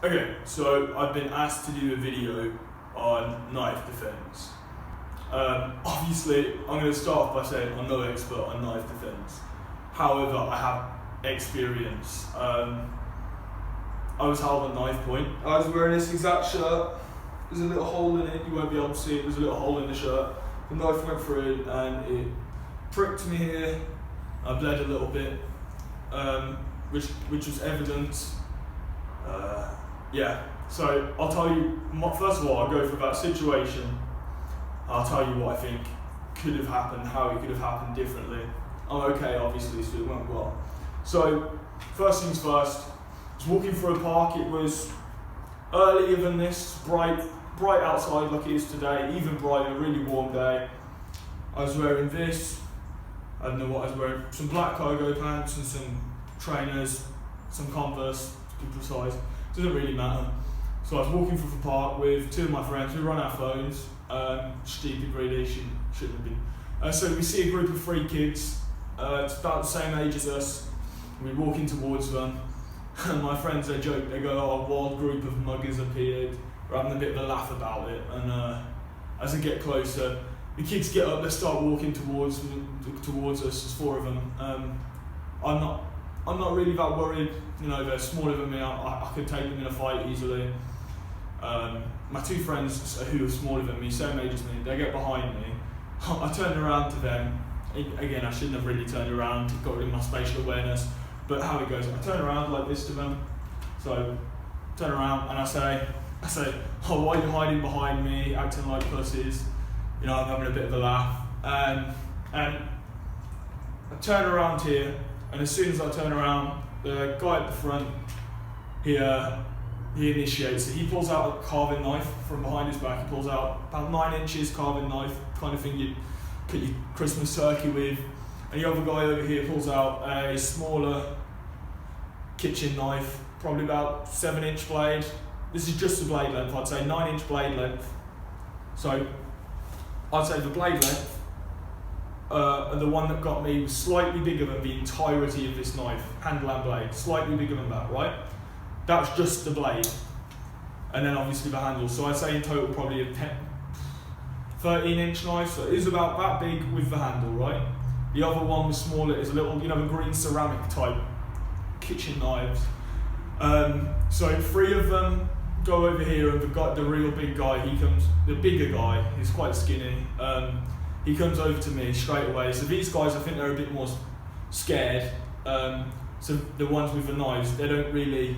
Okay, so I've been asked to do a video on knife defense. Obviously, I'm going to start off by saying I'm no expert on knife defense. However, I have experience. I was held at knife point. I was wearing this exact shirt. There's a little hole in it. You won't be able to see it. There's a little hole in the shirt. The knife went through and it pricked me here. I bled a little bit, which was evident. Yeah, so I'll tell you, first of all, I'll go through that situation. I'll tell you what I think could have happened, how it could have happened differently. I'm okay, obviously, so it went well. So, first things first, I was walking through a park. It was earlier than this, bright outside like it is today, even brighter, really warm day. I was wearing this, I don't know what I was wearing, some black cargo pants and some trainers, some Converse, to be precise. Doesn't really matter. So I was walking through the park with two of my friends. We were on our phones. Stupid, really, shouldn't have been. So we see a group of 3 kids, it's about the same age as us. We're walking towards them. And my friends, they joke, they go, "Oh, a wild group of muggers appeared." We're having a bit of a laugh about it. And as I get closer, the kids get up, they start walking towards us. There's 4 of them. I'm not really that worried. You know, they're smaller than me. I could take them in a fight easily. My 2 friends who are smaller than me, same age as me, they get behind me. I turn around to them. Again, I shouldn't have really turned around, got rid of my spatial awareness. But how it goes, I turn around like this to them. So, turn around and I say, "Oh, why are you hiding behind me, acting like pussies?" You know, I'm having a bit of a laugh. And I turn around here, and as soon as I turn around, the guy at the front, he initiates it. He pulls out a carving knife from behind his back. He pulls out about 9 inches carving knife, kind of thing you'd cut your Christmas turkey with. And the other guy over here pulls out a smaller kitchen knife, probably about 7-inch blade. This is just the blade length, I'd say 9-inch blade length. So I'd say the blade length, and the one that got me was slightly bigger than the entirety of this knife, handle and blade, slightly bigger than that, right? That's just the blade, and then obviously the handle. So I'd say in total probably a 13-inch knife, so it is about that big with the handle, right? The other one was smaller, it's a little, you know, the green ceramic type kitchen knives. So 3 of them go over here, and the real big guy, the bigger guy, he's quite skinny, he comes over to me straight away. So these guys, I think they're a bit more scared. So the ones with the knives, they don't really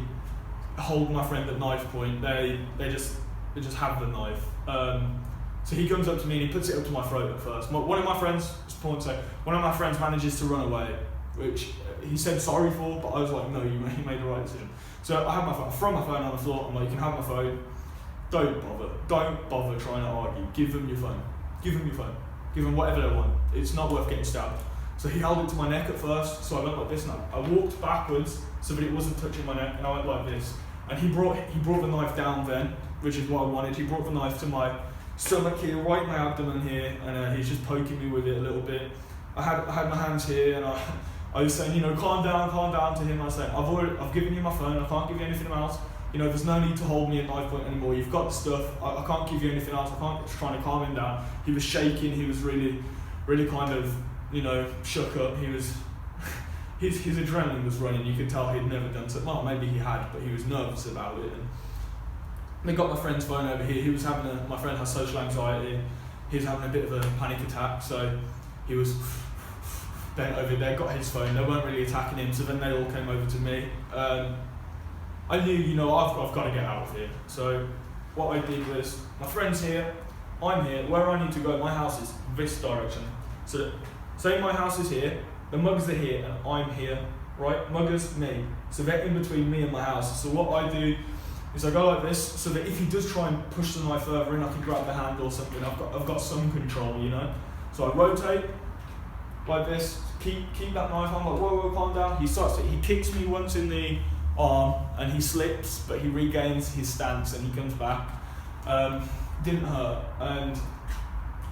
hold my friend at knife point. They just have the knife. So he comes up to me and he puts it up to my throat at first. One of my friends manages to run away, which he said sorry for, but I was like, no, you made the right decision. So I have my phone. I throw my phone on the floor. I'm like, you can have my phone. Don't bother trying to argue. Give them your phone. Give them whatever they want. It's not worth getting stabbed. So he held it to my neck at first, so I went like this, and I walked backwards so that it wasn't touching my neck, and I went like this. And he brought the knife down then, which is what I wanted. He brought the knife to my stomach here, right in my abdomen here, and he's just poking me with it a little bit. I had my hands here, and I was saying, you know, calm down to him. I was saying, I've given you my phone, I can't give you anything else. You know, there's no need to hold me at knife point anymore. You've got the stuff. I can't give you anything else. I can't. Just trying to calm him down. He was shaking. He was really kind of, you know, shook up. He was, his adrenaline was running. You could tell he'd never done so. Well, maybe he had, but he was nervous about it. And they got my friend's phone over here. He was my friend has social anxiety. He was having a bit of a panic attack. So he was bent over there. Got his phone. They weren't really attacking him. So then they all came over to me. I knew, you know, I've got to get out of here. So what I did was, my friend's here, I'm here, where I need to go, my house is this direction. So say my house is here, the muggers are here, and I'm here, right? Muggers, me. So they're in between me and my house. So what I do is I go like this, so that if he does try and push the knife further in, I can grab the handle or something. I've got some control, you know? So I rotate like this, keep that knife. I'm like, whoa, calm down. He kicks me once in the arm and he slips, but he regains his stance and he comes back. Didn't hurt, and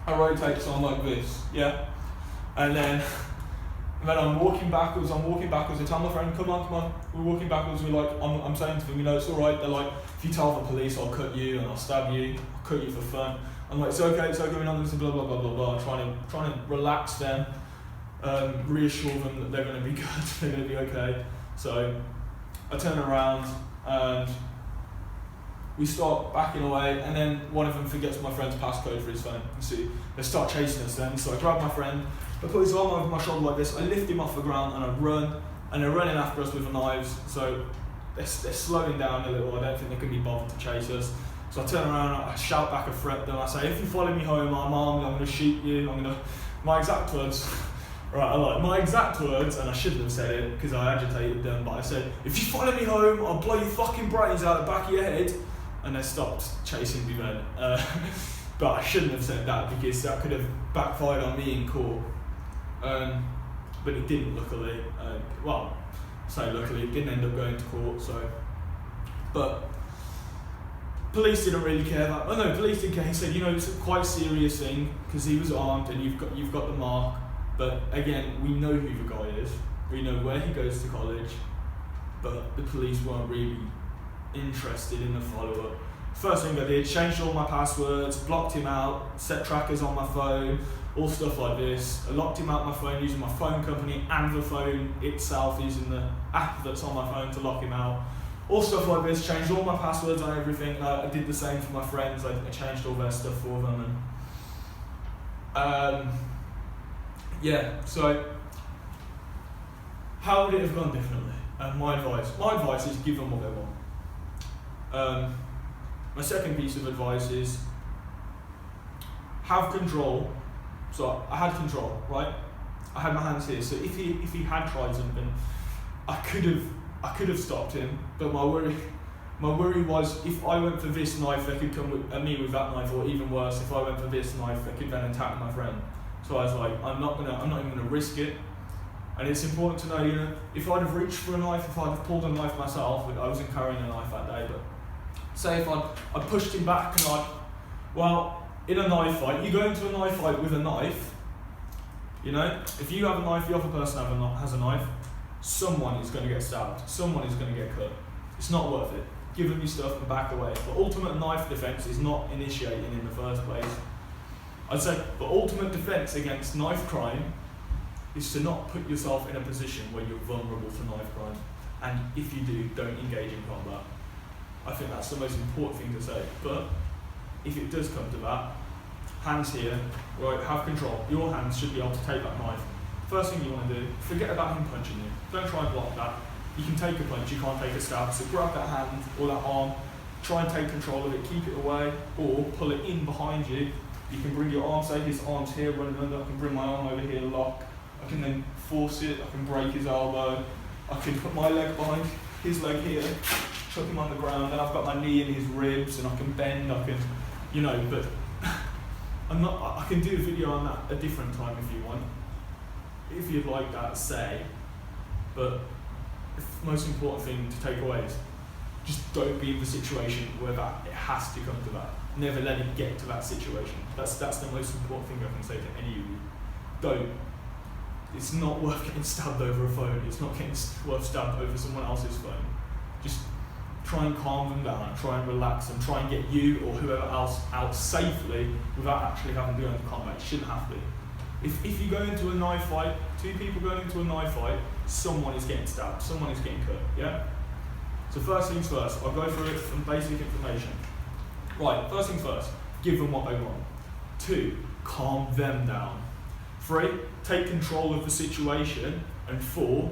I rotate, so I'm like this, yeah? And then And then I'm walking backwards, I tell my friend, come on, we're walking backwards, I'm saying to them, it's alright, they're like, if you tell the police, I'll cut you and I'll stab you, I'll cut you for fun. I'm like, it's okay, we're not going to blah, blah, blah, blah, blah, trying to relax them, reassure them that they're going to be good, they're going to be okay. So I turn around and we start backing away, and then one of them forgets my friend's passcode for his phone. You see, they start chasing us then, so I grab my friend, I put his arm over my shoulder like this, I lift him off the ground and I run, and they're running after us with the knives, so they're slowing down a little, I don't think they can be bothered to chase us. So I turn around, I shout back a threat to them, I say, if you follow me home, I'm armed, I'm going to shoot you, my exact words, right, my exact words, and I shouldn't have said it because I agitated them, but I said, if you follow me home, I'll blow your fucking brains out the back of your head. And they stopped chasing me then. But I shouldn't have said that because that could have backfired on me in court. But it didn't, luckily. Luckily, it didn't end up going to court, so. But police didn't really care police didn't care. He said, it's a quite serious thing because he was armed and you've got the mark. But again, we know who the guy is. We know where he goes to college. But the police weren't really interested in the follow-up. First thing I did, changed all my passwords, blocked him out, set trackers on my phone, all stuff like this. I locked him out my phone using my phone company and the phone itself, using the app that's on my phone to lock him out. All stuff like this, changed all my passwords on everything. I did the same for my friends, I changed all their stuff for them. And so how would it have gone differently? My advice is give them what they want. My second piece of advice is have control. So I had control, right? I had my hands here. So if he had tried something, I could have stopped him. But my worry was if I went for this knife, they could come at me with that knife, or even worse, if I went for this knife, they could then attack my friend. So I was like, I'm not even gonna risk it. And it's important to know, if I'd have reached for a knife, if I'd have pulled a knife myself, I wasn't carrying a knife that day, but say if I pushed him back and in a knife fight, you go into a knife fight with a knife, if you have a knife, the other person has a knife, someone is going to get stabbed, someone is going to get cut. It's not worth it. Give them your stuff and back away. The ultimate knife defense is not initiating in the first place. I'd say the ultimate defense against knife crime is to not put yourself in a position where you're vulnerable to knife crime. And if you do, don't engage in combat. I think that's the most important thing to say. But if it does come to that, hands here, right, have control. Your hands should be able to take that knife. First thing you want to do, forget about him punching you. Don't try and block that. You can take a punch, you can't take a stab. So grab that hand or that arm, try and take control of it, keep it away, or pull it in behind you. You can bring your arm, say his arm's here running under, I can bring my arm over here, lock. I can then force it, I can break his elbow. I can put my leg behind his leg here, chuck him on the ground, then I've got my knee in his ribs and I can bend, but I can do a video on that a different time if you want. If you'd like that, say. But the most important thing to take away is just don't be in the situation where it has to come to that. Never let it get to that situation. That's the most important thing I can say to any of you. Don't. It's not worth getting stabbed over a phone. It's not worth stabbed over someone else's phone. Just try and calm them down, try and relax them, try and get you or whoever else out safely without actually having to go into combat. It shouldn't have to. If you go into a knife fight, two people going into a knife fight, someone is getting stabbed, someone is getting cut, yeah? So first things first, I'll go through it some basic information. Right, first things first, give them what they want. 2, calm them down. 3, take control of the situation. And 4,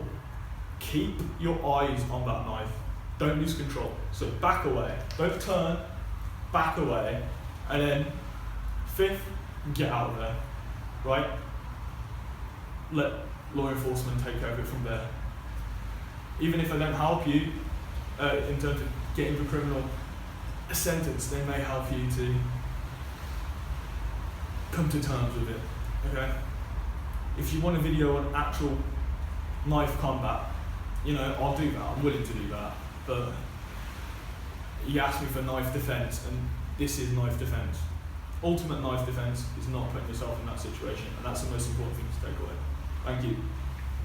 keep your eyes on that knife. Don't lose control. So back away, don't turn, back away. And then 5th, get out of there, right? Let law enforcement take over from there. Even if they don't help you in terms of getting the criminal a sentence, they may help you to come to terms with it, okay? If you want a video on actual knife combat, I'll do that, I'm willing to do that, but you asked me for knife defense, and this is knife defense. Ultimate knife defense is not putting yourself in that situation, and that's the most important thing to take away. Thank you.